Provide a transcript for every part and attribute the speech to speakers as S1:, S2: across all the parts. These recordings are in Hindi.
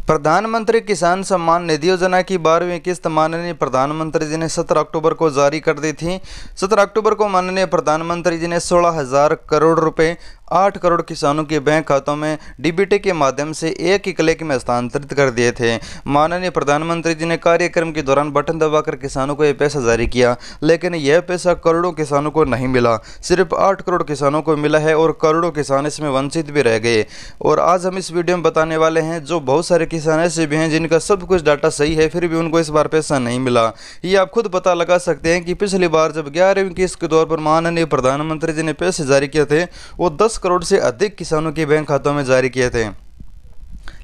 S1: प्रधानमंत्री किसान सम्मान निधि योजना की 12वीं किस्त माननीय प्रधानमंत्री जी ने 17 अक्टूबर को जारी कर दी थी। 17 अक्टूबर को माननीय प्रधानमंत्री जी ने 16,000 करोड़ रुपए 8 करोड़ किसानों के बैंक खातों में डीबीटी के माध्यम से एक ही क्लिक में हस्तांतरित कर दिए थे। माननीय प्रधानमंत्री जी ने कार्यक्रम के दौरान बटन दबाकर किसानों को यह पैसा जारी किया, लेकिन यह पैसा करोड़ों किसानों को नहीं मिला, सिर्फ 8 करोड़ किसानों को मिला है और करोड़ों किसान इसमें वंचित भी रह गए। और आज हम इस वीडियो में बताने वाले हैं जो बहुत सारे किसान ऐसे भी हैं जिनका सब कुछ डाटा सही है फिर भी उनको इस बार पैसा नहीं मिला। ये आप खुद पता लगा सकते हैं कि पिछली बार जब 11वीं किस्त के दौर पर माननीय प्रधानमंत्री जी ने पैसे जारी किए थे वो 10 करोड़ से अधिक किसानों के बैंक खातों में जारी किए थे,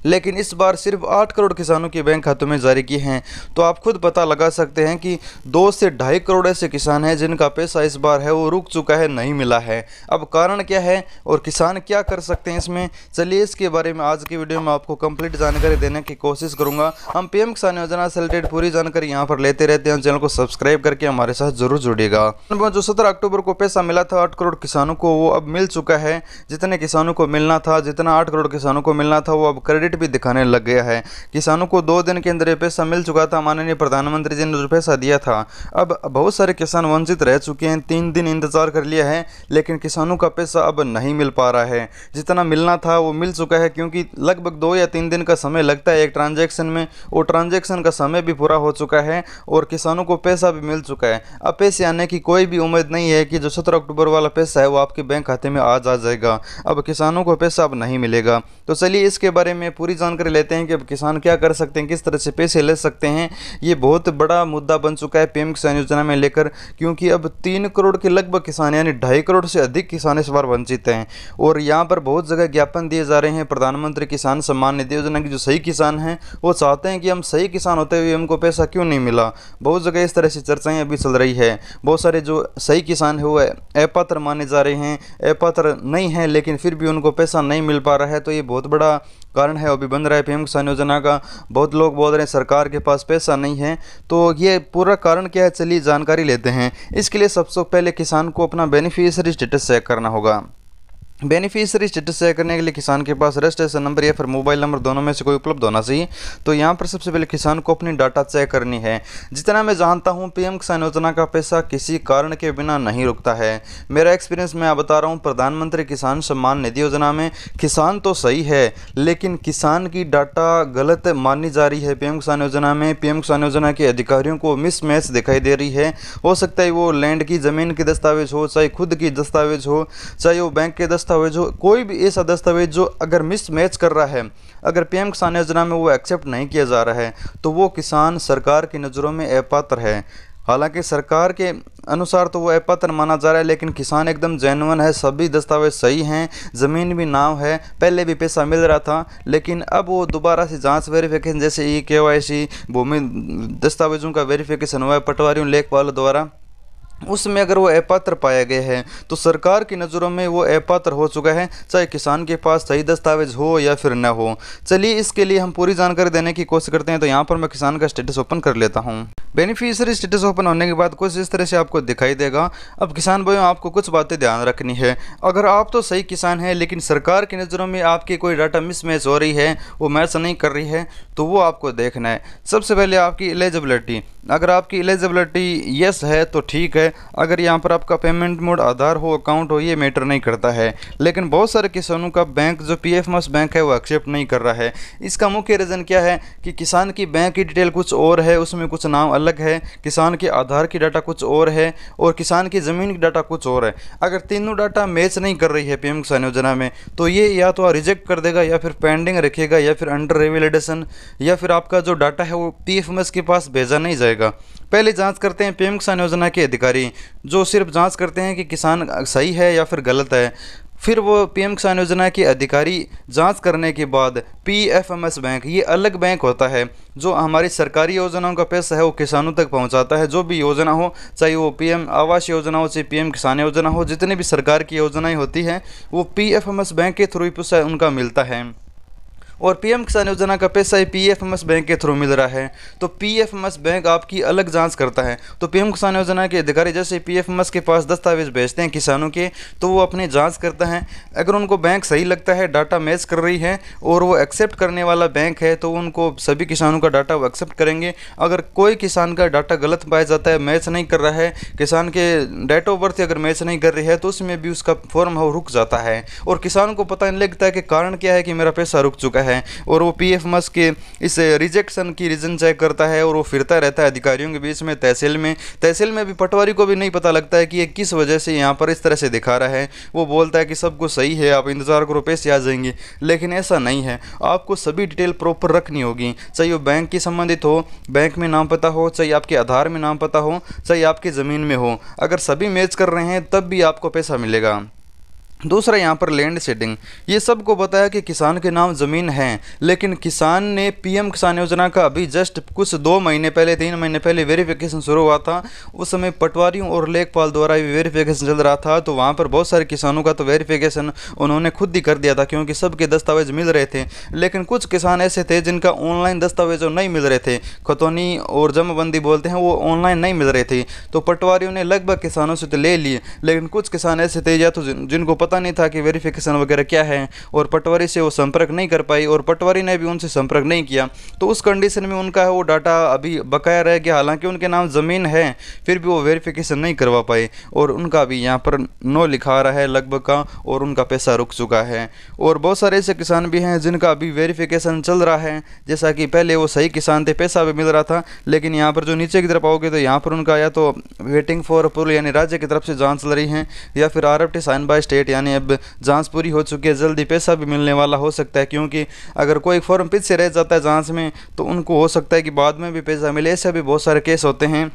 S1: लेकिन इस बार सिर्फ 8 करोड़ किसानों के बैंक खातों में जारी किए हैं। तो आप खुद पता लगा सकते हैं कि 2 से 2.5 करोड़ ऐसे किसान हैं जिनका पैसा इस बार है वो रुक चुका है, नहीं मिला है। अब कारण क्या है और किसान क्या कर सकते हैं इसमें, चलिए इसके बारे में आज की वीडियो में आपको कंप्लीट जानकारी देने की कोशिश करूंगा। हम पीएम किसान योजना से रिलेटेड पूरी जानकारी यहाँ पर लेते रहते हैं। चैनल को सब्सक्राइब करके हमारे साथ जरूर जुड़िएगा। जो 17 अक्टूबर को पैसा मिला था 8 करोड़ किसानों को, वो अब मिल चुका है। जितने किसानों को मिलना था, जितना 8 करोड़ किसानों को मिलना था, वो अब क्रेडिट भी दिखाने लग गया है। किसानों को 2 दिन के अंदर ये पैसा मिल चुका था। माननीय प्रधानमंत्री जी ने जो पैसा दिया था, अब बहुत सारे किसान वंचित रह चुके हैं। 3 दिन इंतजार कर लिया है लेकिन किसानों का पैसा अब नहीं मिल पा रहा है। जितना मिलना था वो मिल चुका है, क्योंकि लगभग 2 या 3 दिन का समय लगता है एक ट्रांजैक्शन में। वो ट्रांजैक्शन का समय भी पूरा हो चुका है और किसानों को पैसा भी मिल चुका है। अब पैसे आने की कोई भी उम्मीद नहीं है कि जो 17 अक्टूबर वाला पैसा है वो आपके बैंक खाते में आज आ जाएगा। अब किसानों को पैसा अब नहीं मिलेगा। तो चलिए इसके बारे में पूरी जानकारी लेते हैं कि अब किसान क्या कर सकते हैं, किस तरह से पैसे ले सकते हैं। ये बहुत बड़ा मुद्दा बन चुका है पीएम किसान योजना में लेकर, क्योंकि अब 3 करोड़ के लगभग किसान यानी 2.5 करोड़ से अधिक किसान इस बार वंचित हैं। और यहाँ पर बहुत जगह ज्ञापन दिए जा रहे हैं प्रधानमंत्री किसान सम्मान निधि योजना की। जो सही किसान हैं वो चाहते हैं कि हम सही किसान होते हुए हमको पैसा क्यों नहीं मिला। बहुत जगह इस तरह से चर्चाएं अभी चल रही है। बहुत सारे जो सही किसान है वो अपात्र माने जा रहे हैं, अपात्र नहीं है लेकिन फिर भी उनको पैसा नहीं मिल पा रहा है। तो ये बहुत बड़ा कारण है अभी बन रहा है पीएम किसान योजना का। बहुत लोग बोल रहे हैं सरकार के पास पैसा नहीं है। तो ये पूरा कारण क्या है, चलिए जानकारी लेते हैं। इसके लिए सबसे पहले किसान को अपना बेनिफिशियरी स्टेटस चेक करना होगा। बेनिफिशियरी स्टेटस चेक करने के लिए किसान के पास रजिस्ट्रेशन नंबर या फिर मोबाइल नंबर दोनों में से कोई उपलब्ध होना चाहिए। तो यहाँ पर सबसे पहले किसान को अपनी डाटा चेक करनी है। जितना मैं जानता हूँ पीएम किसान योजना का पैसा किसी कारण के बिना नहीं रुकता है। मेरा एक्सपीरियंस मैं बता रहा हूँ। प्रधानमंत्री किसान सम्मान निधि योजना में किसान तो सही है लेकिन किसान की डाटा गलत मानी जा रही है। पीएम किसान योजना में पीएम किसान योजना के अधिकारियों को मिसमैच दिखाई दे रही है। हो सकता है वो लैंड की ज़मीन के दस्तावेज हो, चाहे खुद की दस्तावेज हो, चाहे वो बैंक के दस्तावेज हो, कोई भी ऐसा दस्तावेज जो अगर मिसमैच कर रहा है, अगर पीएम किसान योजना में वो एक्सेप्ट नहीं किया जा रहा है तो वो किसान सरकार की नज़रों में अपात्र है। हालांकि सरकार के अनुसार तो वो अपात्र माना जा रहा है लेकिन किसान एकदम जेन्युइन है, सभी दस्तावेज सही हैं, ज़मीन भी नाव है, पहले भी पैसा मिल रहा था। लेकिन अब वो दोबारा से जांच वेरिफिकेशन जैसे KYC भूमि दस्तावेजों का वेरिफिकेशन हुआ है पटवारियों लेखपालों द्वारा, उसमें अगर वो अपात्र पाया गया है तो सरकार की नज़रों में वो अपात्र हो चुका है, चाहे किसान के पास सही दस्तावेज हो या फिर न हो। चलिए इसके लिए हम पूरी जानकारी देने की कोशिश करते हैं। तो यहाँ पर मैं किसान का स्टेटस ओपन कर लेता हूँ। बेनिफिशियरी स्टेटस ओपन होने के बाद कुछ इस तरह से आपको दिखाई देगा। अब किसान भाइयों आपको कुछ बातें ध्यान रखनी है। अगर आप तो सही किसान हैं लेकिन सरकार की नज़रों में आपकी कोई डाटा मिसमैच हो रही है, वो मैच नहीं कर रही है, तो वो आपको देखना है। सबसे पहले आपकी एलिजिबिलिटी, अगर आपकी एलिजिबिलिटी यस है तो ठीक है। अगर यहाँ पर आपका पेमेंट मोड आधार हो, अकाउंट हो, ये मैटर नहीं करता है। लेकिन बहुत सारे किसानों का बैंक जो PFMS बैंक है वो एक्सेप्ट नहीं कर रहा है। इसका मुख्य रीज़न क्या है कि किसान की बैंक की डिटेल कुछ और है, उसमें कुछ नाम अलग है, किसान के आधार की डाटा कुछ और है और किसान की ज़मीन की डाटा कुछ और है। अगर तीनों डाटा मैच नहीं कर रही है पीएम किसान योजना में तो ये या तो रिजेक्ट कर देगा या फिर पेंडिंग रखेगा या फिर अंडर रिवैलिडेशन या फिर आपका जो डाटा है वो PFMS के पास भेजा नहीं जाएगा। पहले जांच करते हैं पीएम किसान योजना के अधिकारी, जो सिर्फ जांच करते हैं कि किसान सही है या फिर गलत है। फिर वो पीएम किसान योजना के अधिकारी जांच करने के बाद PFMS बैंक, ये अलग बैंक होता है जो हमारी सरकारी योजनाओं का पैसा है वो किसानों तक पहुंचाता है। जो भी योजना हो, चाहे वो PM आवास योजना हो, चाहे PM किसान योजना हो, जितनी भी सरकार की योजनाएं होती हैं वो PFMS बैंक के थ्रू ही पैसा उनका मिलता है। और पीएम किसान योजना का पैसा ही पीएफएमएस बैंक के थ्रू मिल रहा है। तो पीएफएमएस बैंक आपकी अलग जांच करता है। तो पीएम किसान योजना के अधिकारी जैसे पीएफएमएस के पास दस्तावेज भेजते हैं किसानों के, तो वो अपनी जांच करता है। अगर उनको बैंक सही लगता है, डाटा मैच कर रही है और वो एक्सेप्ट करने वाला बैंक है, तो उनको सभी किसानों का डाटा वो एक्सेप्ट करेंगे। अगर कोई किसान का डाटा गलत पाया जाता है, मैच नहीं कर रहा है, किसान के डेट ऑफ बर्थ अगर मैच नहीं कर रही है, तो उसमें भी उसका फॉर्म है रुक जाता है और किसान को पता नहीं लगता है कि कारण क्या है कि मेरा पैसा रुक चुका है। और वो पीएफएमएस के इस रिजेक्शन की रीज़न चेक करता है और वो फिरता रहता है अधिकारियों के बीच में, तहसील में भी पटवारी को भी नहीं पता लगता है कि ये किस वजह से यहाँ पर इस तरह से दिखा रहा है। वो बोलता है कि सब कुछ सही है, आप इंतज़ार करो, पैसे आ जाएंगे, लेकिन ऐसा नहीं है। आपको सभी डिटेल प्रॉपर रखनी होगी, चाहे वो बैंक की संबंधित हो, बैंक में नाम पता हो, चाहे आपके आधार में नाम पता हो, चाहे आपकी ज़मीन में हो। अगर सभी मैच कर रहे हैं तब भी आपको पैसा मिलेगा। दूसरा यहाँ पर लैंड सेटिंग, ये सबको बताया कि किसान के नाम ज़मीन है, लेकिन किसान ने पीएम किसान योजना का अभी जस्ट कुछ 2 महीने पहले 3 महीने पहले वेरिफिकेशन शुरू हुआ था। उस समय पटवारियों और लेखपाल द्वारा भी वेरिफिकेशन चल रहा था। तो वहाँ पर बहुत सारे किसानों का तो वेरिफिकेशन उन्होंने खुद ही कर दिया था, क्योंकि सबके दस्तावेज मिल रहे थे। लेकिन कुछ किसान ऐसे थे जिनका ऑनलाइन दस्तावेज नहीं मिल रहे थे, खतौनी और जमाबंदी बोलते हैं, वो ऑनलाइन नहीं मिल रहे थे। तो पटवारियों ने लगभग किसानों से तो ले लिए, लेकिन कुछ किसान ऐसे थे या तो जिनको पता नहीं था कि वेरिफिकेशन वगैरह क्या है, और पटवारी से वो संपर्क नहीं कर पाई और पटवारी ने भी उनसे संपर्क नहीं किया। तो उस कंडीशन में उनका वो डाटा अभी बकाया रह गया, हालांकि उनके नाम ज़मीन है, फिर भी वो वेरिफिकेशन नहीं करवा पाए और उनका भी यहाँ पर नो लिखा रहा है लगभग का, और उनका पैसा रुक चुका है। और बहुत सारे ऐसे किसान भी हैं जिनका अभी वेरिफिकेशन चल रहा है, जैसा कि पहले वो सही किसान थे, पैसा भी मिल रहा था, लेकिन यहाँ पर जो नीचे की तरफ आओगे तो यहाँ पर उनका या तो वेटिंग फॉर अप्रूवल यानी राज्य की तरफ से जाँच चल रही है, या फिर RFT साइन बाय स्टेट यानी अब जांच पूरी हो चुकी है, जल्दी पैसा भी मिलने वाला हो सकता है। क्योंकि अगर कोई फॉर्म पीछे रह जाता है जांच में, तो उनको हो सकता है कि बाद में भी पैसा मिले। ऐसे भी बहुत सारे केस होते हैं।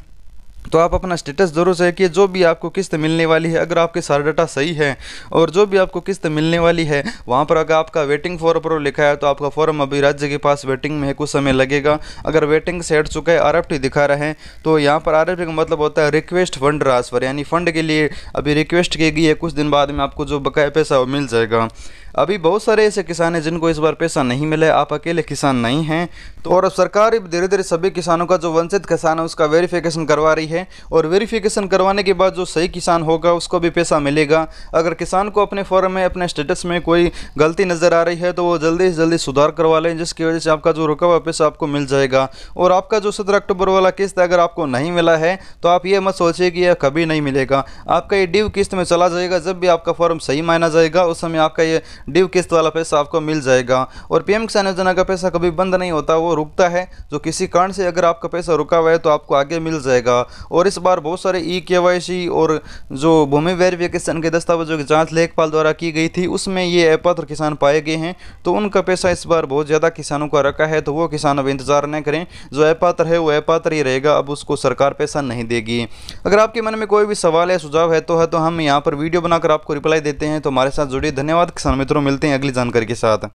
S1: तो आप अपना स्टेटस ज़रूर चेक किए, जो भी आपको किस्त मिलने वाली है, अगर आपके सारा डाटा सही है और जो भी आपको किस्त मिलने वाली है वहाँ पर अगर आपका वेटिंग फॉर अप्रूवल लिखा है, तो आपका फॉर्म अभी राज्य के पास वेटिंग में है, कुछ समय लगेगा। अगर वेटिंग से हट चुका है, RFT दिखा रहे हैं, तो यहाँ पर RFT का मतलब होता है रिक्वेस्ट फंड ट्रांसफ़र, यानी फ़ंड के लिए अभी रिक्वेस्ट की गई है, कुछ दिन बाद में आपको जो बकाया पैसा वो मिल जाएगा। अभी बहुत सारे ऐसे किसान हैं जिनको इस बार पैसा नहीं मिला है, आप अकेले किसान नहीं हैं। तो और अब सरकार धीरे धीरे सभी किसानों का, जो वंचित किसान है उसका वेरिफिकेशन करवा रही है, और वेरिफिकेशन करवाने के बाद जो सही किसान होगा उसको भी पैसा मिलेगा। अगर किसान को अपने फॉर्म में, अपने स्टेटस में कोई गलती नज़र आ रही है, तो वो जल्दी से जल्दी सुधार करवा लें, जिसकी वजह से आपका जो रुका हुआ पैसा आपको मिल जाएगा। और आपका जो 17 अक्टूबर वाला किस्त अगर आपको नहीं मिला है, तो आप ये मत सोचिए कि यह कभी नहीं मिलेगा, आपका ये ड्यू किस्त में चला जाएगा। जब भी आपका फॉर्म सही माना जाएगा, उस समय आपका ये ड्यू किस्त वाला पैसा आपको मिल जाएगा। और पीएम किसान योजना का पैसा कभी बंद नहीं होता, वो रुकता है। जो किसी कारण से अगर आपका पैसा रुका हुआ है, तो आपको आगे मिल जाएगा। और इस बार बहुत सारे EKYC और जो भूमि वेरिफिकेशन के दस्तावेजों की जांच लेखपाल द्वारा की गई थी, उसमें ये अपात्र किसान पाए गए हैं, तो उनका पैसा इस बार बहुत ज़्यादा किसानों का रखा है। तो वो किसान अब इंतजार न करें, जो अपात्र है वो अपात्र ही रहेगा, अब उसको सरकार पैसा नहीं देगी। अगर आपके मन में कोई भी सवाल है, सुझाव है, तो हम यहाँ पर वीडियो बनाकर आपको रिप्लाई देते हैं। तो हमारे साथ जुड़िए। धन्यवाद किसान मित्रों, मिलते हैं अगली जानकारी के साथ।